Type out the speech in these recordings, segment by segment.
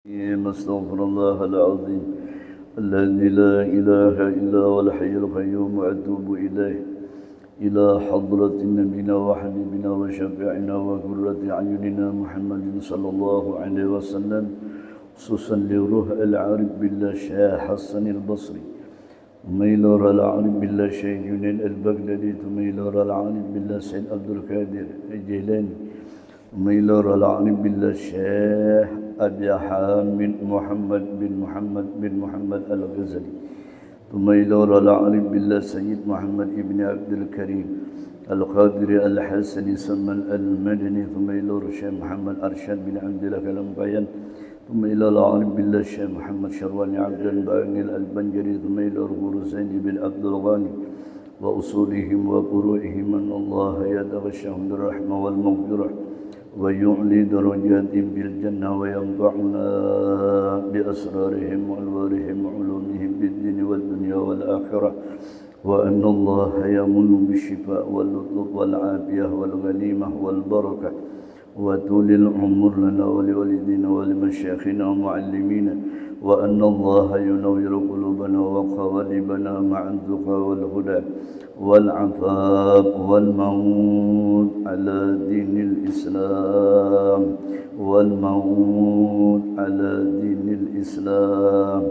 أستغفر الله العظيم الذي لا إله إلا هو الحي القيوم وأتوب إليه إلى حضرة نبينا وحبيبنا وشفيعنا وقرة أعيننا محمد صلى الله عليه وسلم خصوصا لروح العارف بالله شيخ حسن البصري ثم إلى العارف بالله شيخ جنين البغدادي ثم إلى العارف بالله سيد عبد القادر الجيلاني ثم إلى العارف بالله الشيخ أبي حامد محمد بن محمد الغزالي ثم إلى العارف بالله سيد محمد بن عبد الكريم القادر الحسني سمن المدني ثم إلى الشيخ محمد أرشد بن عبد الله الأنبيان ثم إلى العارف بالله الشيخ محمد شرواني عبد الباقي البنجري ثم إلى الغرزين بن عبد الغني وأصولهم وفروعهم أن الله يتغشهم بالرحمة والمغفرة ويعلي درجاتهم بالجنة وينفعنا بأسرارهم وأنوارهم وعلومهم بالدين والدنيا والآخرة وأن الله يمن بالشفاء واللطف والعافية والغنيمة والبركة وطول العمر لنا ولوالدينا ولمشايخنا ومعلمينا وأن الله ينور قلوبنا وقوالبنا مع التقى والهدى والعفاف والموت على دين الإسلام والموت على دين الإسلام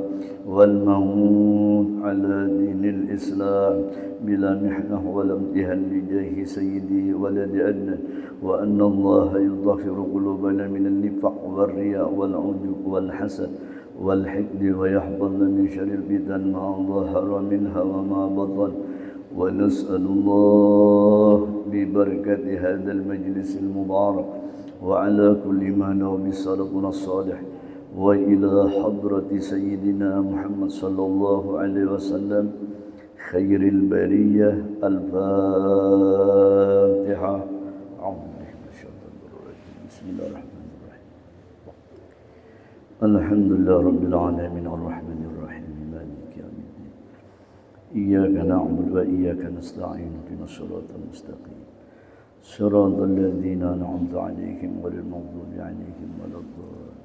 والموت على دين الإسلام بلا محنة ولا امتهان بجاه سيدي ولد أدنى وأن الله يطهر قلوبنا من النفاق والرياء والعجب والحسد والحقد ويحفظنا من شر الفتن ما ظهر منها وما بطن ونسأل الله ببركة هذا المجلس المبارك وعلى كل ما نوى بسلفنا الصالح وإلى حضرة سيدنا محمد صلى الله عليه وسلم خير البرية الفاتحة أعوذ بالله من الشيطان الرجيم بسم الله الرحمن الرحيم الحمد لله رب العالمين الرحمن الرحيم مالك يوم الدين إياك نعبد وإياك نستعين اهدنا الصراط المستقيم صراط الذين أنعمت عليهم غير المغضوب عليهم ولا الضالين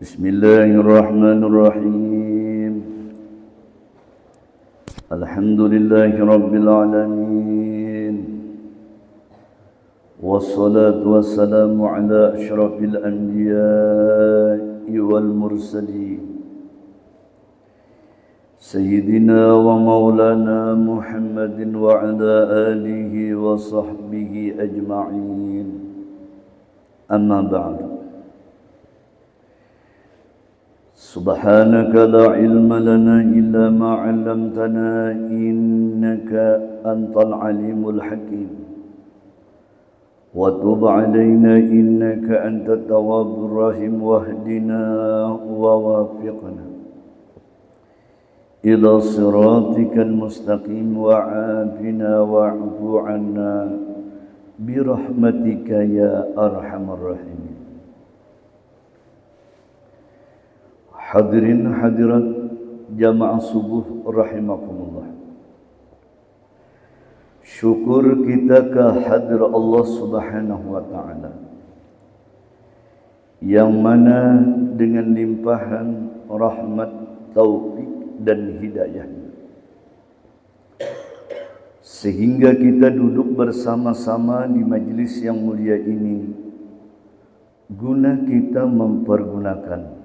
بسم الله الرحمن الرحيم الحمد لله رب العالمين والصلاة والسلام على أشرف الأنبياء والمرسلين سيدنا ومولانا محمد وعلى آله وصحبه أجمعين أما بعد سبحانك لا علم لنا إلا ما علمتنا إنك أنت العليم الحكيم وتب علينا إنك أنت التواب الرحيم واهدنا ووافقنا إلى صراطك المستقيم وعافنا واعف عنا برحمتك يا أرحم الراحمين Hadirin hadirat jamaah subuh rahimakumullah. Syukur kita kehadirat Allah Subhanahu wa taala yang mana dengan limpahan rahmat, taufik dan hidayah sehingga kita duduk bersama-sama di majlis yang mulia ini guna kita mempergunakan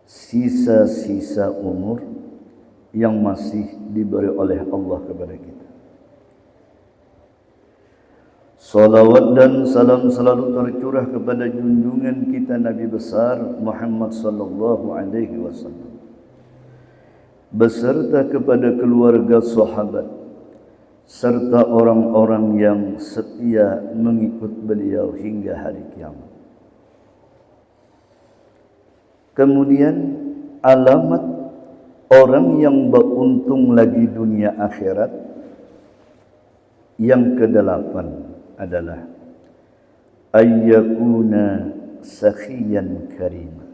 sisa-sisa umur yang masih diberi oleh Allah kepada kita. Salawat dan salam selalu tercurah kepada junjungan kita Nabi besar Muhammad sallallahu alaihi wasallam beserta kepada keluarga sahabat serta orang-orang yang setia mengikut beliau hingga hari kiamat. Kemudian alamat orang yang beruntung lagi dunia akhirat yang kedelapan adalah ayyakuna sakhiyan karima.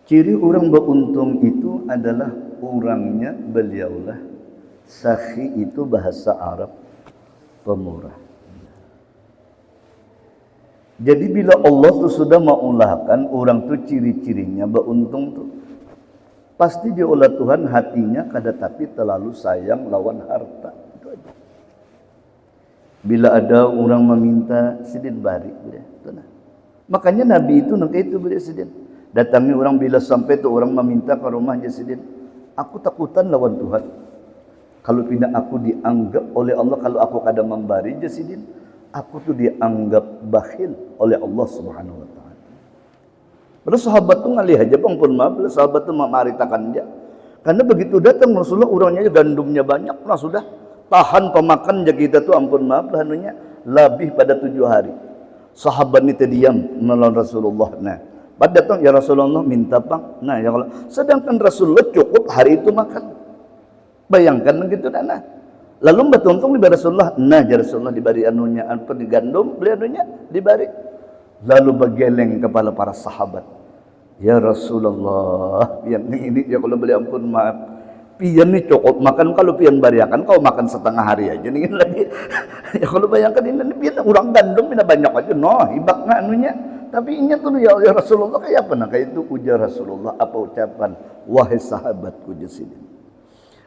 Ciri orang beruntung itu adalah orangnya beliaulah sakhi itu bahasa Arab pemurah. Jadi bila Allah tuh sudah mengulahkan orang tuh ciri-cirinya beruntung tuh, pasti diolah Tuhan hatinya kada tapi terlalu sayang lawan harta. Itu aja. Bila ada orang meminta sidin bari, nah. Makanya Nabi itu nang itu beliau sidin. Datangi orang bila sampai tuh orang meminta ke rumahnya sidin. Aku takutan lawan Tuhan. Kalau tidak aku dianggap oleh Allah, kalau aku kada membari jasidin, aku tuh dianggap bakhil oleh Allah Subhanahu wa taala. Padahal sahabat tuh ngalih aja bang pun maaf, sahabat tuh memaritakan dia. Karena begitu datang Rasulullah orangnya gandumnya banyak, nah sudah tahan pemakan aja kita tuh ampun maaf lah anunya lebih pada 7 hari. Sahabat ini terdiam menolong Rasulullah. Nah, pada datang ya Rasulullah minta pang. Nah ya Allah, sedangkan Rasulullah cukup hari itu makan. Bayangkan begitu nah. Lalu bertuntung di Rasulullah. Nah, Rasulullah dibari anunya apa di gandum, beli anunya dibari. Lalu bergeleng kepala para sahabat. Ya Rasulullah, pian ini ya kalau beli ampun maaf. Pian ini cukup makan kalau pian bariakan kau makan setengah hari aja nih lagi. Ya kalau bayangkan ini pian orang gandum ini banyak aja. No, hibakna anunya. Tapi ingat tuh ya Rasulullah kayak apa nah kayak itu ujar Rasulullah apa ucapan wahai sahabatku jasidin.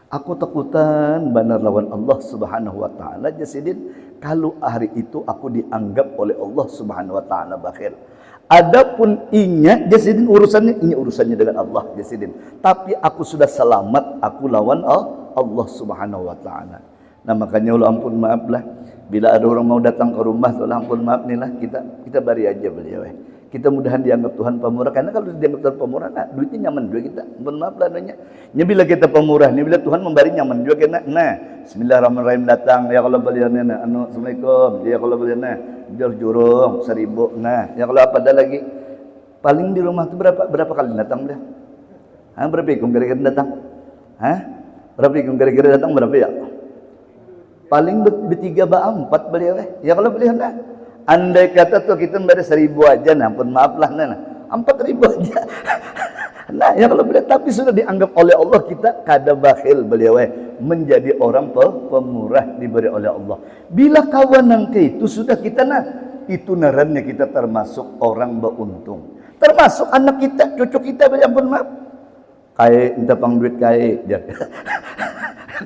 Aku takutan benar lawan Allah Subhanahu wa taala jasidin kalau hari itu aku dianggap oleh Allah Subhanahu wa taala bakhil. Adapun inya jasidin urusannya dengan Allah jasidin. Tapi aku sudah selamat aku lawan Allah Subhanahu wa taala. Nah makanya Allah ampun maaflah bila ada orang mau datang ke rumah Allah ampun maaf nih lah kita bari aja beliau. Kita mudahan dianggap Tuhan pemurah karena kalau dianggap Tuhan pemurah nah duitnya nyaman juga kita mohon maaf lah nanya bila kita pemurah nih bila Tuhan memberi nyaman juga kena nah bismillahirrahmanirrahim datang ya kalau beliau nah anu assalamualaikum ya kalau beliau nah jurung 1000 nah ya kalau apa ada lagi paling di rumah tuh berapa kali datang beliau berapa ikut kira-kira datang berapa ikut kira-kira datang berapa ya paling bertiga empat beliau ya kalau beliau nah andai kata tuh kita beri 1000 aja, nah pun maaf lah, nah 4000 aja. Nah ya kalau beliau tapi sudah dianggap oleh Allah kita kada bakhil beliau menjadi orang pemurah diberi oleh Allah. Bila kawan nangke itu sudah kita nah itu narannya kita termasuk orang beruntung. Termasuk anak kita, cucu kita beliau pun maaf. Kai minta pang duit kai dia.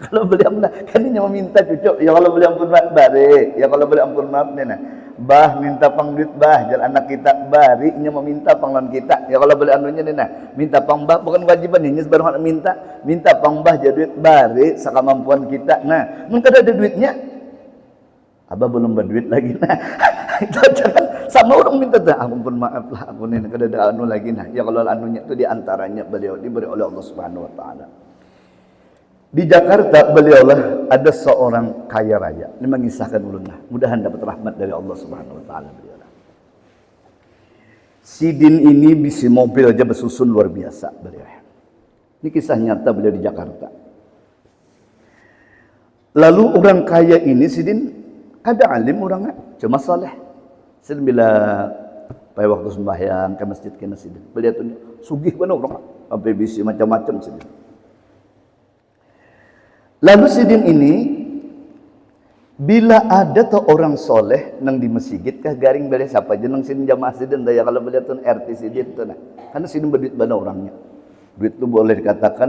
Kalau beliau kan dia meminta cucu, ya kalau beliau ampun maaf bare, ya kalau beliau ampun maaf nih nah. Bah minta pang duit bah jar anak kita bari nya meminta panglan kita ya kalau boleh anunya nih nah minta pang bah bukan kewajiban ini baru minta pang bah jar duit bari sakamampuan kita nah mun kada ada duitnya abah belum berduit lagi nah itu jangan sama orang minta dah ampun maaf lah aku nih kada ada anu lagi nah ya kalau anunya itu diantaranya beliau diberi oleh Allah Subhanahu wa taala. Di Jakarta beliaulah ada seorang kaya raya. Ini mengisahkan ulunlah. Mudahan dapat rahmat dari Allah Subhanahu wa taala beliaulah. Sidin ini bisi mobil aja bersusun luar biasa beliau. Ini kisah nyata beliau di Jakarta. Lalu orang kaya ini Sidin kada alim orangnya, cuma saleh. Sidin bila pada waktu sembahyang ke masjid kena Sidin. Beliau tuh sugih benar orang sampai bisi macam-macam Sidin. Lalu Sidin ini bila ada tuh orang soleh nang di masjid kah garing beli siapa aja nang Sidin jamaah Sidin daya kalau beliau tuh RT Sidin tuh nah karena Sidin berduit banyak orangnya duit tuh boleh dikatakan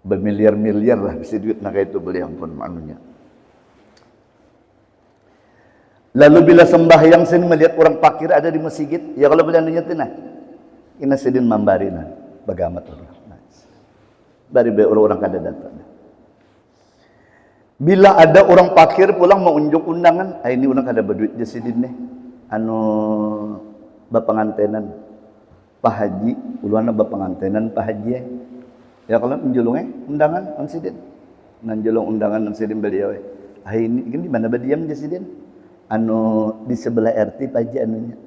bermiliar-miliar lah bisa duit nah kayak itu beliau pun manunya. Lalu bila sembahyang Sidin melihat orang fakir ada di masjid ya kalau beliau nanya tuh nah ina Sidin membari nah bagamat orang dari orang kada datang. Bila ada orang fakir pulang mau unjuk undangan, ini orang kada berduit jasidin nih. Anu bapangantenan Pak Haji, uluana bapangantenan Pak Haji. Ya kalau menjulung undangan on sidin. Nanjulung undangan on sidin beliau. Ini di mana badiam jasidin? Anu di sebelah RT Pak Haji anunya.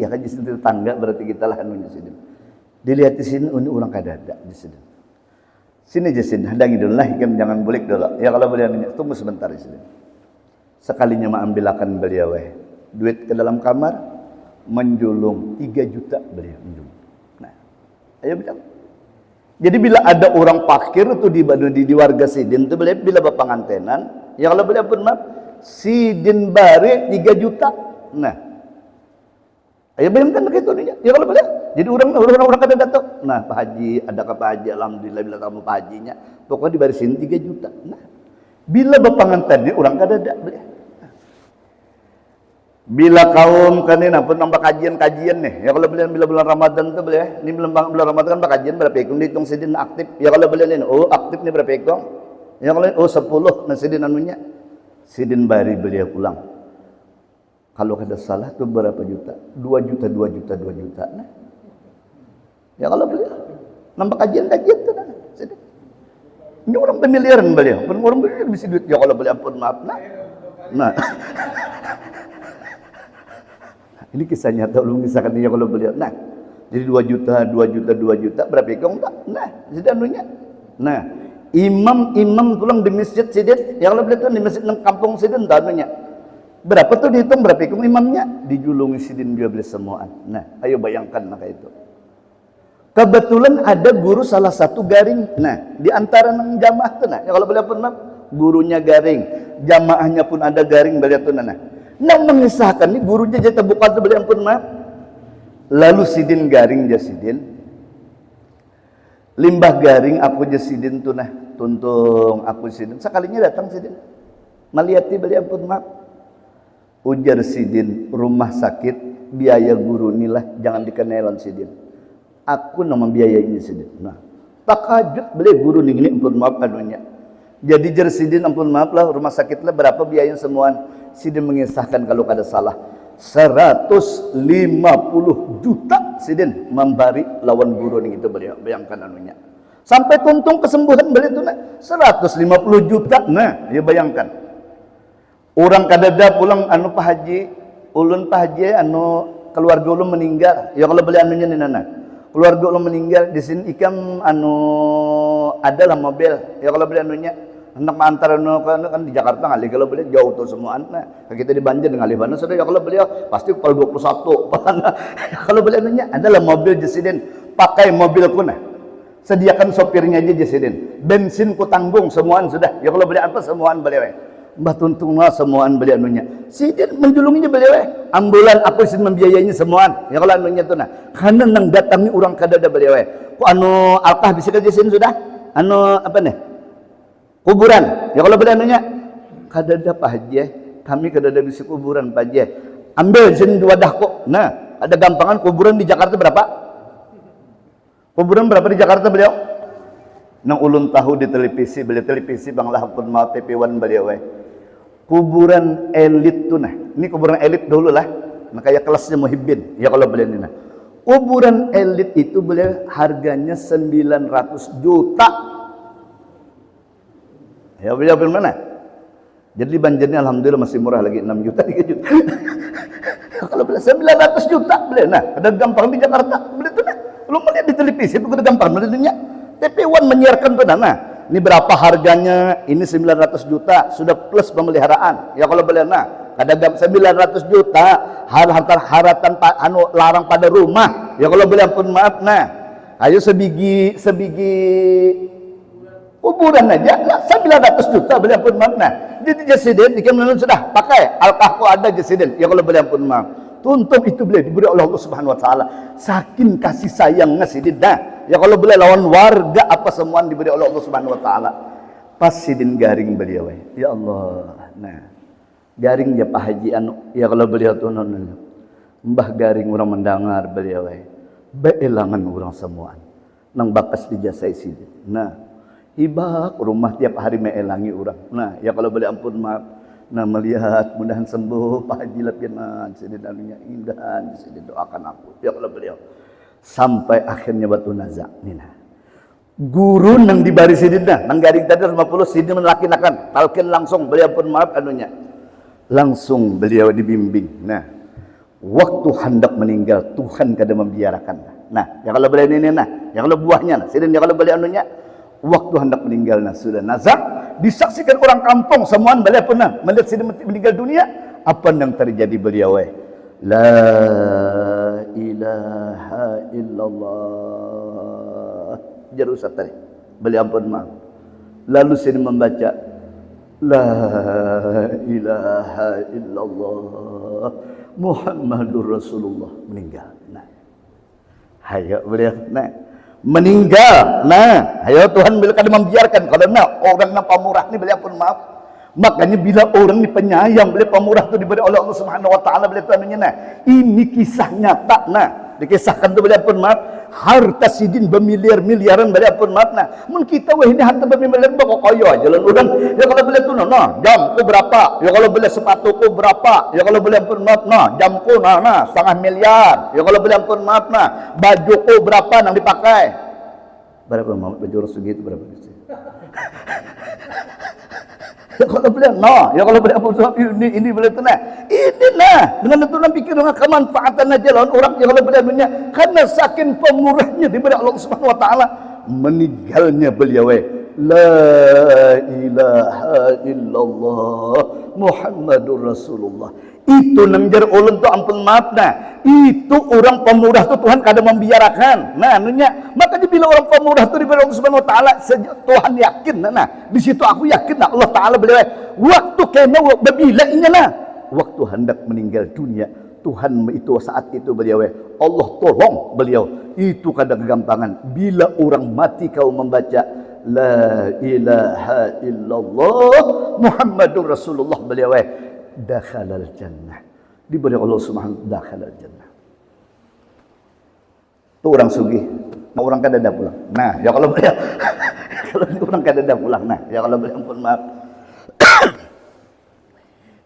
Ya kan jasidin tetangga berarti kita lah anunya sidin. Dilihat di sini orang kada ada jasidin. Sini Jasin, hadangi dulu lah, jangan bulik dulu. Ya kalau beliau nanya, tunggu sebentar di sini. Sekalinya mengambilkan beliau, duit ke dalam kamar, menjulung 3 juta beliau menjulung. Nah, ayo bilang. Jadi bila ada orang fakir itu di warga Sidin itu beliau bila bapangantenan, ya kalau beliau pun maaf, Sidin bare 3 juta Nah, ayo bayangkan begitu nih. Ya kalau boleh. Jadi orang kada datang. Nah, Pak Haji, adakah Pak Haji? Alhamdulillah bila kamu Pak Hajinya. Pokoknya dibarisin 3 juta. Nah, bila bapangan tadi orang kada ada. Bila kaum kan ini pun nambah kajian nih. Ya kalau beliau bila bulan Ramadan tuh beliau. Ini bulan Ramadan kan kajian berapa ekor dihitung sidin aktif. Ya kalau beliau ini aktif nih berapa ekor? Ya kalau 10 nah sidin anunya. Sidin bari beliau pulang. Kalau kada salah tuh berapa juta? 2 juta. Nah. Ya kalau beliau nambah kajian tuh nah. Sidin. Ini orang bermiliaran beliau. Orang beliau bisa duit. Ya kalau beliau ampun maaf nah. Ini kisah nyata ulun kisahkan dia kalau beliau. Nah, jadi 2 juta berapa ekor enggak? Nah, jadi anunya. Nah, imam pulang di masjid sidin, yang kalau beliau tuh di masjid nang kampung sidin tak anunya. Berapa tuh dihitung berapa ekor imamnya? Dijulungi sidin dia beli semuaan. Nah, ayo bayangkan maka itu. Kebetulan ada guru salah satu garing. Nah, di antara nang jamaah tuh nah, ya kalau beliau pun gurunya garing, jamaahnya pun ada garing beliau tuh nah. Nang mengisahkan ni gurunya jadi terbuka tu beliau pun maaf. Lalu sidin garing dia sidin. Limbah garing aku je sidin tu nah, tuntung aku sidin. Sekalinya datang sidin. Meliati beliau pun maaf. Ujar sidin, rumah sakit biaya guru inilah jangan dikenalan sidin. Aku nama biaya ini sidin. Nah, takajud beliau guru ni pun maaf anunya. Jadi jer sidin ampun maaf lah rumah sakit lah berapa biaya semuaan. Sidin mengisahkan kalau kada salah 150 juta sidin membari lawan guru ni itu beliau bayangkan anunya sampai tuntung kesembuhan beliau tu nak 150 juta nah ya bayangkan orang kadada pulang anu Pak Haji ulun Pak Haji anu keluarga ulun meninggal ya kalau beli anunya ni nana keluarga ulun meninggal di sini ikam anu adalah mobil ya kalau beli anunya hendak mengantar kan di Jakarta ngalih kalau beliau jauh tuh semua nah kita di Banjar ngalih mana sudah ya kalau beliau pasti kalau 21 kalau beliau nanya adalah mobil jesiden pakai mobil kuna sediakan sopirnya aja jesiden bensin ku tanggung semuaan sudah ya kalau beliau apa semuaan beliau mbah tuntunglah semuaan beliau anunya sidin menjulunginya beliau ambulan apa sih membiayainya semuaan ya kalau anunya tuh nah karena nang datangi orang kadada beliau ku anu alkah bisa ke jesiden sudah anu apa nih kuburan ya kalau beliau kadada Pak Haji kami kadada bisa kuburan Pak Haji ambil sini 2 dahko nah ada gampangan kuburan di Jakarta berapa kuburan berapa di Jakarta beliau nang ulun tahu di televisi beliau televisi banglah pun mau TV1 beliau kuburan elit tuh nah ini kuburan elit dulu lah nah kayak kelasnya Muhibbin ya kalau beliau ini nah kuburan elit itu beliau harganya 900 juta ya beliau mana? Jadi banjirnya alhamdulillah masih murah lagi 6 juta 3 juta. Kalau beliau 900 juta beliau nah ada gampang di Jakarta beliau tuh nah lu melihat di televisi itu ada gampang beliau TV1 menyiarkan tuh nah ini berapa harganya ini 900 juta sudah plus pemeliharaan ya kalau beliau nah ada 900 juta haratan anu larang pada rumah ya kalau beliau pun maaf nah ayo sebigi kuburan aja lah 900 juta beliau pun maaf nah jadi jesiden ikan sudah pakai alkahku ada jesiden ya kalau beliau pun maaf tuntung itu beliau diberi oleh Allah Subhanahu Wa Taala saking kasih sayangnya sidin nah ya kalau beliau lawan warga apa semuaan diberi oleh Allah Subhanahu Wa Taala pas sidin garing beliau ya Allah nah garing dia Pak Haji anu ya kalau beliau tuh mbah garing orang mendengar beliau beelangan orang semuaan nang bakas dijasai sidin nah ibak rumah tiap hari meelangi orang. Nah, ya kalau boleh ampun maaf. Nah, melihat mudahan sembuh Pak Haji lapianan sidin anunya indah sidin doakan aku. Ya kalau beliau sampai akhirnya batu nazak nina. Guru nang di baris sidin dah, nang garing tadi 50 sidin menlaksanakan. Talkin langsung beliau pun maaf anunya. Langsung beliau dibimbing. Nah, waktu hendak meninggal Tuhan kada membiarkan. Nah, ya kalau beliau ini nah, ya kalau buahnya nah, sidin ya kalau beliau anunya waktu hendak meninggal nah sudah nazak disaksikan orang kampung semuaan beliau pernah melihat sidin meninggal dunia apa yang terjadi beliau la ilaha illallah jarusat tadi beliau ampun maaf lalu sidin membaca La ilaha illallah Muhammadur Rasulullah. Meninggal. Nah, hayo beliau. Nah, meninggal. Nah, hayo Tuhan bila kada membiarkan kalau orang yang pemurah ni beliau pun maaf. Makanya bila orang ni penyayang, beliau pemurah tu diberi oleh Allah Subhanahu Wa Taala, beliau tuannya nah. Ini kisah nyata. Nah, dikisahkan tu beliau pun maaf. Harta sidin bermiliar-miliaran beliau pun maaf. Nah, mun kita wah ini harta bermiliar bawa kaya aja lah orang. Ya kalau beliau tu nah, jamku berapa? Ya kalau beliau sepatuku berapa? Ya kalau beliau pun maaf nah, jamku nah, setengah miliar. Ya kalau beliau pun maaf nah, bajuku berapa nang dipakai? Berapa maaf baju Rasul gitu berapa? Ya kalau beliau ya kalau beliau pun ini beliau tu nah. Ini nah, dengan itu nak pikir dengan kemanfaatan aja lawan orang yang kalau beliau dunia karena saking pemurahnya diberi Allah Subhanahu Wa Taala meninggalnya beliau la ilaha illallah Muhammadur Rasulullah. Itu nang jar ulun tu ampun maaf nah. Itu orang pemurah tu Tuhan kada membiarkan. Nah, nunya makanya bila orang pemurah tu diberi Allah Subhanahu Wa Taala Tuhan yakin nah. Di situ aku yakin nah Allah Taala beliau waktu kena bila inya nah. Waktu hendak meninggal dunia, Tuhan itu saat itu beliau Allah tolong beliau. Itu kadang kegampangan. Bila orang mati kau membaca la ilaha illallah Muhammadur Rasulullah beliau dakhalal jannah. Diberi Allah Subhanahu dakhalal jannah. Tu orang sugih, mau orang kada ada pulang. Nah, ya kalau beliau kalau orang kada ada pulang. Nah, ya kalau beliau pun maaf.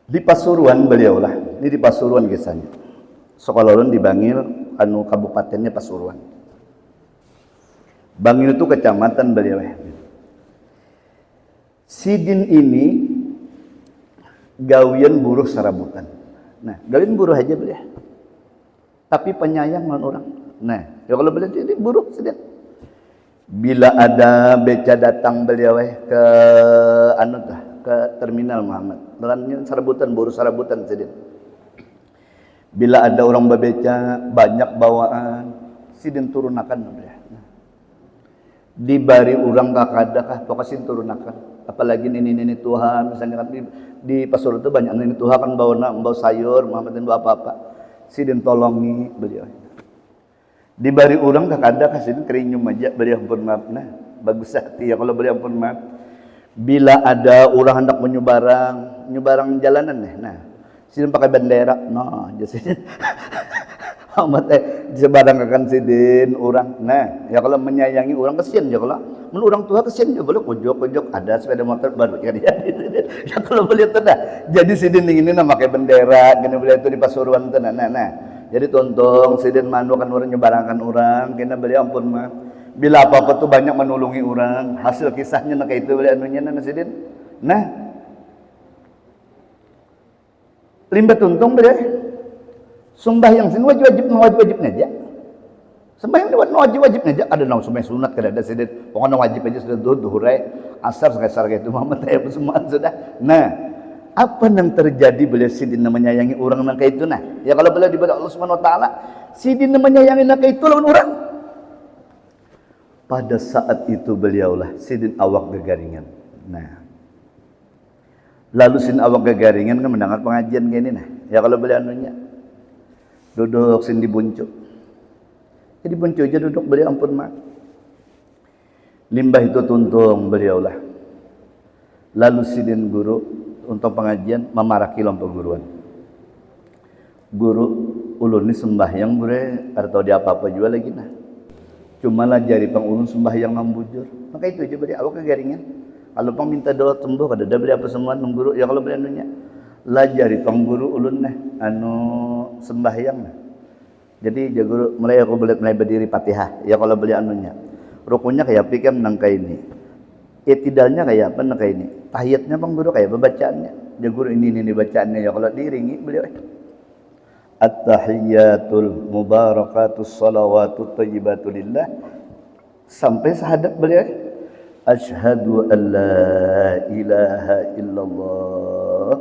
Di Pasuruan beliau lah. Ini di Pasuruan kisahnya. Sekolah ulun di Bangil, anu kabupatennya Pasuruan. Bangil itu kecamatan beliau. Sidin ini gawian buruh sarabutan. Nah, gawian buruh aja beliau. Tapi penyayang lawan orang. Nah, ya kalau beliau jadi buruh sidin. Bila ada beca datang beliau ke ke terminal Muhammad. Dengan sarabutan, buruh sarabutan sidin. Bila ada orang bebeca banyak bawaan, sidin turunakan beliau. Dibari orang kakadakah pokoknya turunakan. Apalagi ini Tuhan misalnya kan di Pasuruan itu banyak ini Tuhan kan bawa sayur Muhammad dan bawa apa-apa. Sidin tolongi beliau. Dibari orang kakadakah sidin kerinyum aja beliau pun maaf. Nah, bagus hati ya kalau beliau pun maaf. Bila ada orang hendak menyebarang jalanan nih. Nah, sidin pakai bendera. Nah, jadi amat disebarangkan sidin orang. Nah, ya kalau menyayangi orang kesian ya kalau orang tua kesian ya boleh kojok ada sepeda motor baru ya ya kalau boleh tu dah. Jadi sidin ini nak pakai bendera, kena boleh tu di Pasuruan tu nah. Jadi tonton sidin mandu kan orang nyebarangkan orang, kena beli ampun mah. Bila apa-apa tu banyak menolongi orang, hasil kisahnya nak itu boleh anunya nah sidin. Nah, limbat untung boleh. Sembahyang sini wajib aja. Sembahyang wajib aja. Ada nang sembahyang sunat kada ada sidin. Pokoknya wajib aja sudah duhur asar sekasar itu Muhammad ya semua sudah. Nah, apa yang terjadi bila sidin menyayangi orang nang kayak itu nah? Ya kalau beliau diberi Allah Subhanahu Wa Taala, sidin menyayangi nang kayak itu lawan orang. Pada saat itu beliaulah sidin awak gegaringan. Nah, lalu sidin awak gegaringan kan mendengar pengajian gini nah. Ya kalau beliau anunya duduk sin di buncuk. Jadi buncuk aja duduk beliau ampun mak. Limbah itu tuntung beliaulah. Lalu sidin guru untuk pengajian memaraki lompok guruan. Guru ulun ni sembahyang bre atau dia apa-apa juga lagi nah. Cuma lah jari pang ulun sembahyang ngambujur. Maka itu aja beri awak kegaringan. Kalau pang minta doa sembuh kada ada beri apa semua nang guru ya kalau beri anunya. Lah jari pang guru ulun nah anu sembahyang nah. Jadi ya guru mulai aku mulai berdiri Fatihah ya kalau beli anunya. Rukunnya kayak pikam nang kayak ini. Itidalnya kayak apa nang kayak ini. Tahiyatnya pang guru kayak bacaannya. Ya guru ini bacaannya ya kalau diiringi beliau. At-tahiyyatul mubarakatus salawatut thayyibatu lillah sampai syahadat beliau asyhadu an la ilaha illallah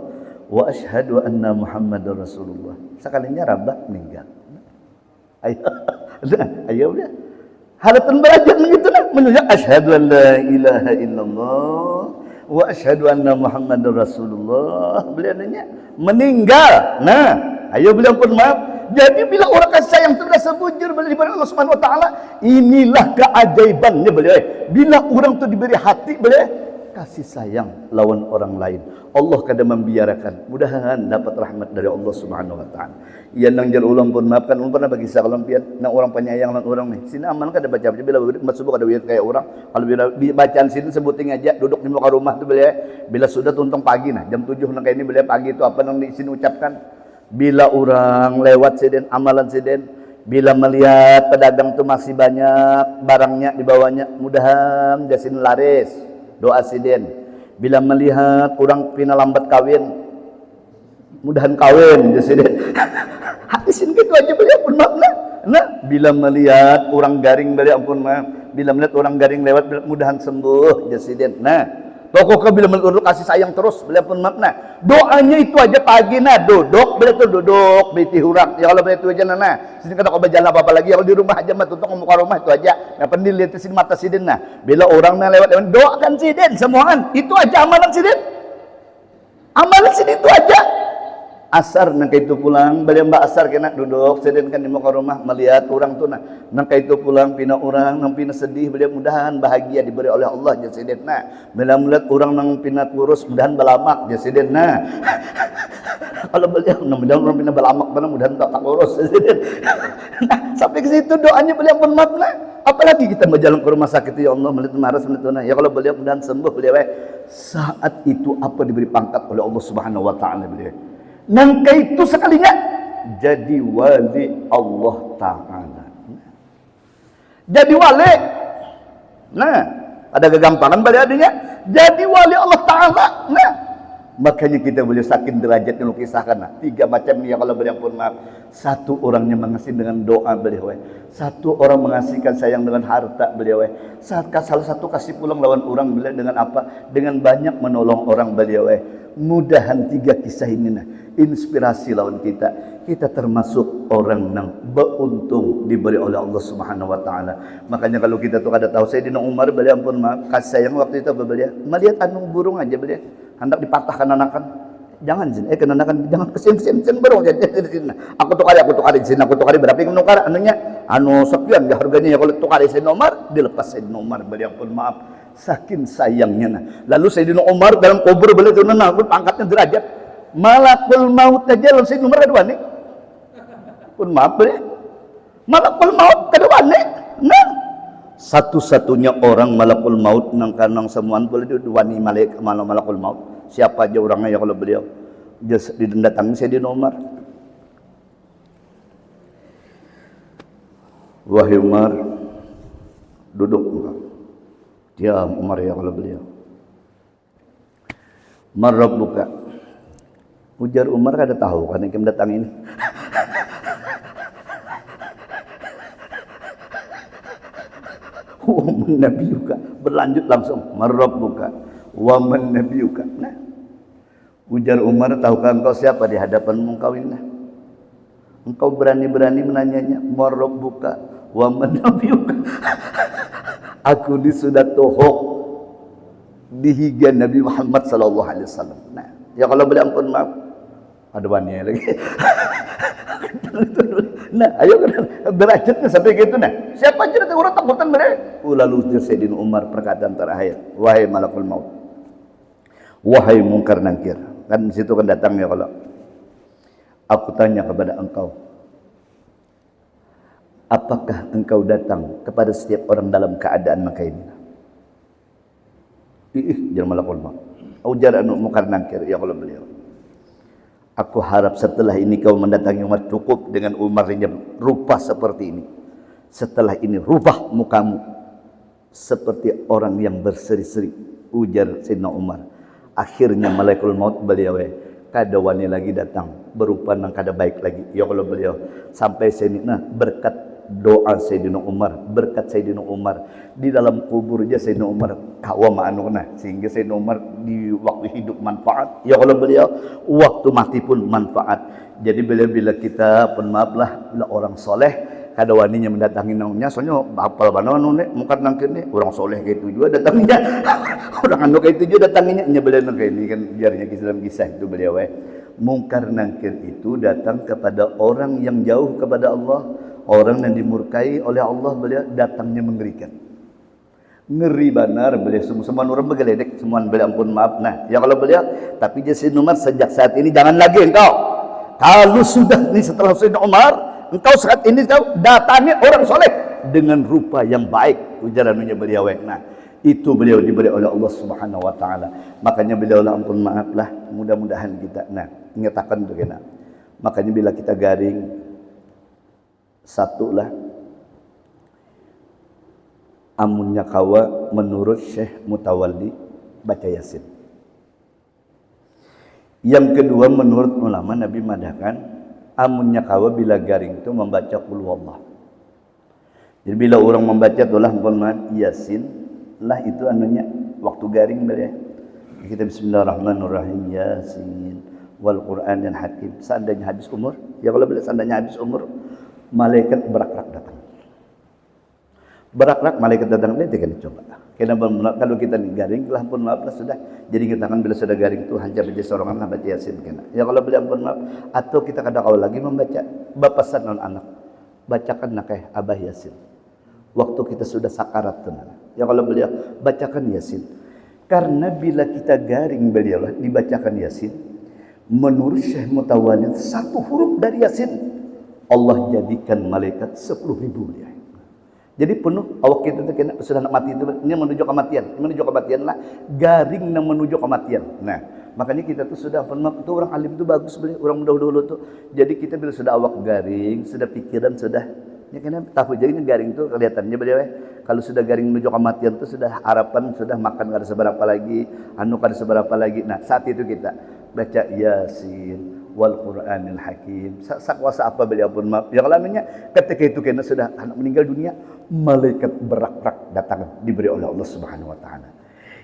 wa asyhadu anna muhammadar rasulullah sekalinya rabah meninggal ayo udah halatan belajar gitu nah menuju asyhadu an la ilaha illallah wa asyhadu anna Muhammadar Rasulullah. Beliau nanya, meninggal. Nah, ayo beliau pun maaf. Jadi bila orang kasih sayang itu sudah sebujur daripada Allah Subhanahu wa taala, inilah keajaibannya beliau. Bila orang itu diberi hati beliau kasih sayang lawan orang lain, Allah kadang membiarkan, mudah-mudahan dapat rahmat dari Allah Subhanahu wa taala. Ia nang jar ulang pun maafkan, ulang pernah bagi salam pian, nang orang penyayang lan orang nih. Sini aman kada baca bila masuk kada wirid kayak orang. Kalau bila bacaan sini sebuting aja duduk di muka rumah tu beliau. Bila sudah tuntung pagi nah, jam 7 nang kayak ini beliau pagi itu apa nang di sini ucapkan? Bila orang lewat siden amalan siden, bila melihat pedagang tu masih banyak barangnya di bawahnya, mudahan jasin laris. Doa siden. Bila melihat orang pina lambat kawin, mudahan kawin siden. Hadis ini gitu aja beliau pun maaf nah. Bila melihat orang garing beliau pun maaf. Bila melihat orang garing lewat, mudahan sembuh siden. Nah, pokoknya bila melihat orang kasih sayang terus, beliau pun maaf nah. Doanya itu aja pagi nah, duduk beliau tu duduk biti hurang. Ya kalau beliau itu aja nah. Sini kada kau berjalan apa-apa lagi, kalau di rumah aja mah tutup muka rumah itu aja. Nah, pendil lihat sini mata sidin nah. Bila orang nah lewat doakan sidin semuaan. Itu aja amalan sidin. Amalan sidin itu aja. Asar nang itu pulang, beliau mbak asar kena duduk sidin kan di muka rumah melihat orang tu nah. Nang itu pulang pina orang nang pina sedih, beliau mudahan bahagia diberi oleh Allah ya sidin nah. Bila melihat orang nang pina kurus, mudahan balamak ya sidin nah. Kalau beliau mudah orang pina balamak mana mudahan tak kurus ya sidin. Nah, sampai ke situ doanya beliau pun maaf nah. Apalagi kita berjalan ke rumah sakit ya Allah melihat maras melihat nah. Ya kalau beliau mudahan sembuh beliau saat itu apa diberi pangkat oleh Allah Subhanahu wa taala beliau. Nangka itu sekalinya jadi wali Allah Ta'ala. Jadi wali. Nah, ada kegampangan pada adanya. Jadi wali Allah Ta'ala. Nah, makanya kita boleh sakin derajatnya lu kisahkan. Nah, 3 macam ni kalau beliau pun maaf. Satu orangnya mengasih dengan doa beliau. Satu orang mengasihkan sayang dengan harta beliau. Salah satu kasih pulang lawan orang beliau dengan apa? Dengan banyak menolong orang beliau. Mudahan 3 kisah ini nah inspirasi lawan kita termasuk orang yang beruntung diberi oleh Allah Subhanahu wa taala. Makanya kalau kita tuh kada tahu Sayyidina Umar beliau pun kasih sayang waktu itu beliau melihat anu burung aja beliau hendak dipatahkan anakan. Jangan sini kenanakan jangan kesin burung jadi sini. Aku tukar di sini aku tukar berapa yang nukar anunya anu sekian ya harganya ya kalau tukar di Sayyidina Umar dilepas Sayyidina Umar beliau pun maaf saking sayangnya nah. Lalu Sayyidina Umar dalam kubur beliau tu nah pangkatnya derajat malakul maut aja lalu Sayyidina Umar kedua nih pun maaf beliau malakul maut kedua nih nah satu-satunya orang malakul maut nang kanang semuaan boleh diwani malakul maut siapa aja orangnya ya kalau beliau didatangi Sayyidina Umar. Wahai Umar duduk diam Umar ya kalau beliau marab buka ujar Umar kada tahu kan yang datang ini. Wa man nabiyuka berlanjut langsung marab buka wa man nabiyuka. Nah ujar Umar tahukah engkau siapa di hadapanmu engkau ini? Engkau berani-berani menanyanya marab buka wa man nabiyuka. Aku ini sudah tohok dihiga Nabi Muhammad sallallahu alaihi wasallam. Nah, ya kalau boleh ampun maaf. Ada banyak lagi. Nah, ayo derajatnya sampai gitu nah. Siapa aja datang orang takutan mereka. Lalu Sayyidina Umar perkataan terakhir, wahai malakul maut. Wahai mungkar nangkir. Kan di situ kan datangnya kalau aku tanya kepada engkau. Apakah engkau datang kepada setiap orang dalam keadaan maka ini? Jangan malakul maut. Ujar anu mungkar nangkir ya kalau beliau. Aku harap setelah ini kau mendatangi Umar cukup dengan Umar yang rupa seperti ini. Setelah ini rubah mukamu seperti orang yang berseri-seri. Ujar Sayyidina Umar. Akhirnya malakul maut beliau kada wani lagi datang berupa nang kada baik lagi. Ya kalau beliau sampai sini nah berkat doa Sayyidina Umar, berkat Sayyidina Umar di dalam kuburnya Sayyidina Umar kawa ma'anuna sehingga Sayyidina Umar di waktu hidup manfaat ya kalau beliau waktu mati pun manfaat. Jadi bila kita pun maaflah bila orang soleh kada waninya mendatangi namanya soalnya apal bana anu mungkar nangkeun ni orang soleh gitu juga datanginya orang anu gitu juga datanginya nya beliau nang ini kan biarnya dalam kisah itu beliau mungkar nangkir itu datang kepada orang yang jauh kepada Allah, orang yang dimurkai oleh Allah, beliau datangnya mengerikan. Ngeri benar beliau semua orang bergeledek semua beliau ampun maaf. Nah ya kalau beliau tapi Sayyidina Umar sejak saat ini jangan lagi engkau kalau sudah nih setelah Sayyidina Umar engkau saat ini kau datangi orang soleh dengan rupa yang baik ujarannya beliau. Nah itu beliau diberi oleh Allah Subhanahu wa taala. Makanya beliau lah ampun maaflah, mudah-mudahan kita nah ingatakan tu kena. Makanya bila kita garing satulah amunnya kawa menurut Syekh Mutawalli baca Yasin. Yang kedua menurut ulama Nabi madahkan amunnya kawa bila garing itu membaca qul huwallah. Jadi bila orang membaca itulah Yasin lah itu anunya waktu garing beliau. Kita bismillahirrahmanirrahim Yasin wal Qur'anil Hakim. Seandainya habis umur, ya kalau bila seandainya habis umur malaikat berak-rak datang. Berak-rak malaikat datang nanti kan coba. Karena kalau kita nih garing lah pun maaf lah sudah. Jadi kita kan bila sudah garing itu hanya baca sorangan lah baca Yasin kena. Ya kalau beliau pun maaf atau kita kadang kau lagi membaca bapasan non anak bacakan nak Abah Yasin. Waktu kita sudah sakarat tenan. Ya kalau beliau bacakan Yasin. Karena bila kita garing beliau lah dibacakan Yasin menurut Syekh Mutawalli satu huruf dari Yasin Allah jadikan malaikat 10.000 dia. Jadi penuh awak kita tu kena sudah nak mati itu ini menuju kematian lah garing nak menuju kematian. Nah makanya kita tu sudah pernah tu orang alim tu bagus beli orang dahulu tu. Jadi kita bila sudah awak garing sudah pikiran sudah ya kena tahu jadi garing tu kelihatannya beliau kalau sudah garing menuju kematian tu sudah harapan sudah makan kada seberapa lagi anu kada seberapa lagi. Nah saat itu kita baca Yasin wal Qur'anil Hakim. Sakwasa apa beliau pun maaf. Yang lainnya ketika itu kena sudah anak meninggal dunia, malaikat berak-rak datang diberi oleh Allah Subhanahu wa taala.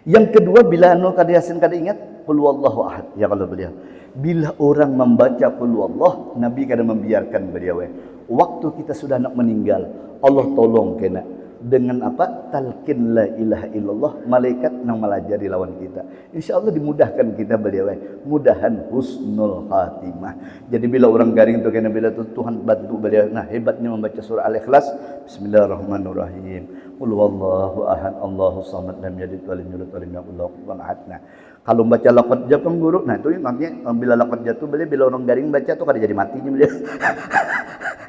Yang kedua bila anu kada Yasin kada ingat qul huwallahu ahad. Ya kalau beliau bila orang membaca qul huwallah Nabi kada membiarkan beliau. Waktu kita sudah nak meninggal, Allah tolong kena dengan apa? Talqin la ilaha illallah, malaikat nang melajari lawan kita. Insyaallah dimudahkan kita beliau. Mudahan husnul khatimah. Jadi bila orang garing tu kena bila tu Tuhan bantu beliau. Nah, hebatnya membaca surah Al-Ikhlas. Bismillahirrahmanirrahim. Qul huwallahu ahad, Allahus samad, lam yalid wa lam yulad wa lam yakul lahu kufuwan ahad. Nah, kalau baca laqad jatuh guru, nah itu nantinya bila laqad jatuh beliau bila orang garing baca tu kada jadi matinya beliau.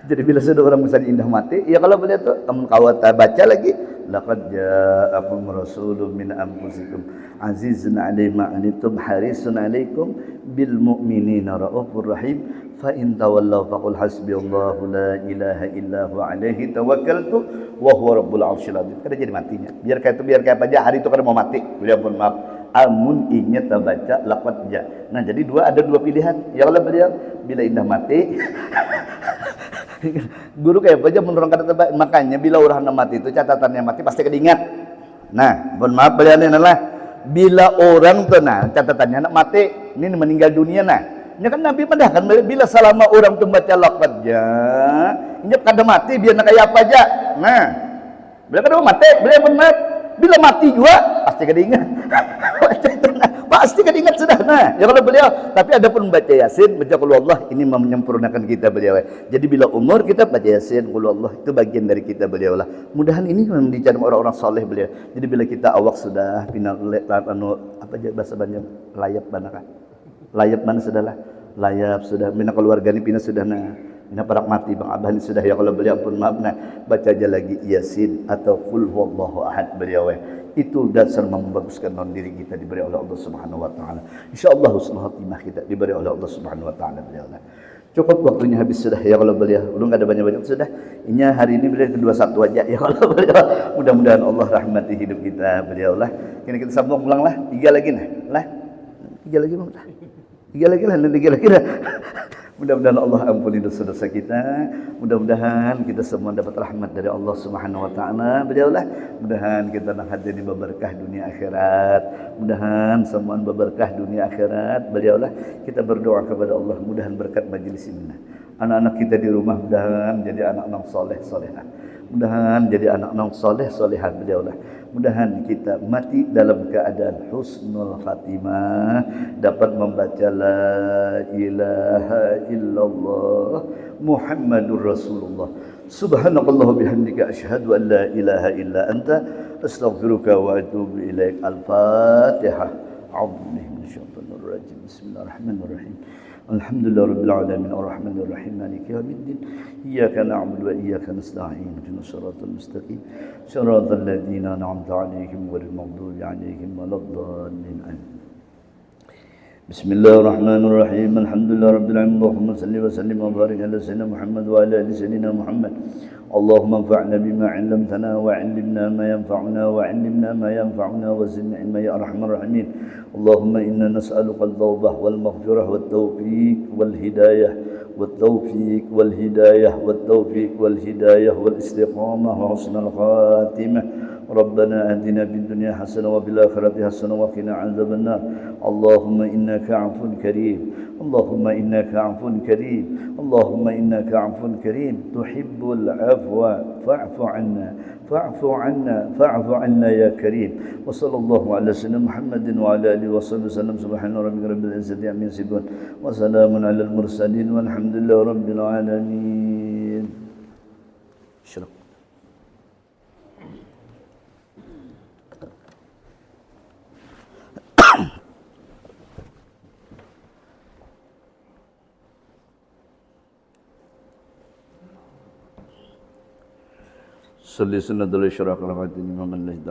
Jadi bila sudah orang misalnya indah mati, ya kalau beliau tu kawat baca lagi laqad ja'akum rasulun min anfusikum azizun 'alaihi ma anittum harisun 'alaikum bil mu'minina raufur rahim fa in tawallaw faqul hasbiyallahu la ilaha illa huwa 'alaihi tawakkaltu wa huwa rabbul 'arsyil 'azim. Kada jadi matinya. Biar kayak apa aja hari itu kada mau mati. Beliau pun maaf. Amun ingat baca laqad ja. Nah, jadi ada dua pilihan. Ya kalau beliau bila indah mati guru kayak apa aja menurut kata terbaik. Makanya bila orang mati itu catatannya mati pasti kedingat. Nah, mohon maaf beliau ini adalah bila orang tuh nah catatannya nak mati ini meninggal dunia nah. Ini kan Nabi mendahkan bila selama orang tuh baca laqad ja, ini kada mati biar nak kayak apa aja. Nah, beliau kada mati, beliau pun maaf. Bila mati juga pasti kedingat. Pasti kedingat sudah. Nah, ya kalau beliau tapi ada pun baca Yasin, baca qul huwallah ini menyempurnakan kita beliau. Jadi bila umur kita baca Yasin, qul huwallah itu bagian dari kita beliau lah. Mudahan ini dicatat orang-orang soleh beliau. Jadi bila kita awak sudah pindah anu apa aja bahasa banyak layap manakah? Layap mana sudahlah. Layap sudah mina keluarga ni pindah sudah nah. Mina parak mati Bang Abah ni sudah ya kalau beliau pun maaf nah baca aja lagi Yasin atau qul huwallahu ahad beliau. Itu dasar membaguskan non diri kita diberi oleh Allah Subhanahu wa taala. Insyaallah husnul khatimah kita diberi oleh Allah Subhanahu wa taala beliau. Cukup waktunya habis sudah ya kalau beliau. Belum ada banyak-banyak sudah. Ini hari ini beliau kedua satu aja ya kalau beliau. Mudah-mudahan Allah rahmati hidup kita beliau lah. Kini kita sambung ulang lah. 3 lagi nah. Lah. 3 lagi lah. 3 lagi lah. 3 lagi lah. Mudah-mudahan Allah ampuni dosa-dosa kita. Mudah-mudahan kita semua dapat rahmat dari Allah Subhanahu wa taala. Beliaulah. Mudah-mudahan kita nak hadirin berberkah dunia akhirat. Mudah-mudahan semua berberkah dunia akhirat. Beliaulah. Kita berdoa kepada Allah mudah-mudahan berkat majlis ini. Anak-anak kita di rumah mudah-mudahan jadi anak-anak soleh solehah. Mudah-mudahan jadi anak-anak soleh solehan beliau lah. Mudah-mudahan kita mati dalam keadaan husnul khatimah, dapat membaca la ilaha illallah Muhammadur Rasulullah. Subhanallah bihamdika asyhadu an la ilaha illa anta astaghfiruka wa atubu ilaik. Al-Fatihah. A'udzubillahi minasyaitonir rajim. Bismillahirrahmanirrahim. Alhamdulillah rabbil alamin arrahmanir rahim maliki yaumiddin iyyaka na'budu wa iyyaka nasta'in ihdinas siratal mustaqim siratal ladzina an'amta 'alaihim ghairil maghdubi 'alaihim waladdallin amin. Bismillahirrahmanirrahim. Alhamdulillah rabbil alamin Allahumma salli wa sallim wa barik ala sayyidina Muhammad wa ala ali sayyidina Muhammad. Allahumma anfa'na bima 'allamtana wa 'allimna ma yanfa'una wa 'allimna ma yanfa'una wa zidna ilma ya arhamar rahimin. اللهم إنا نسألك التوبة والمغفرة والتوفيق والهداية والتوفيق والهداية والتوفيق والهداية والاستقامة وحسن الخاتمة. ربنا آتنا في الدنيا حسنة وفي الآخرة حسنة وقنا عذاب النار. اللهم إنك عفو كريم اللهم إنك عفو كريم اللهم إنك عفو كريم تحب العفو فاعف عنا فاعف عنا فاعف عنا يا كريم. وصلى الله على سيدنا محمد وعلى آله وصحبه وسلم. سبحان ربك رب العزة عما يصفون وسلام على المرسلين والحمد لله رب العالمين. اشرب. صلي سنة الإشراق رفعت الإمام الله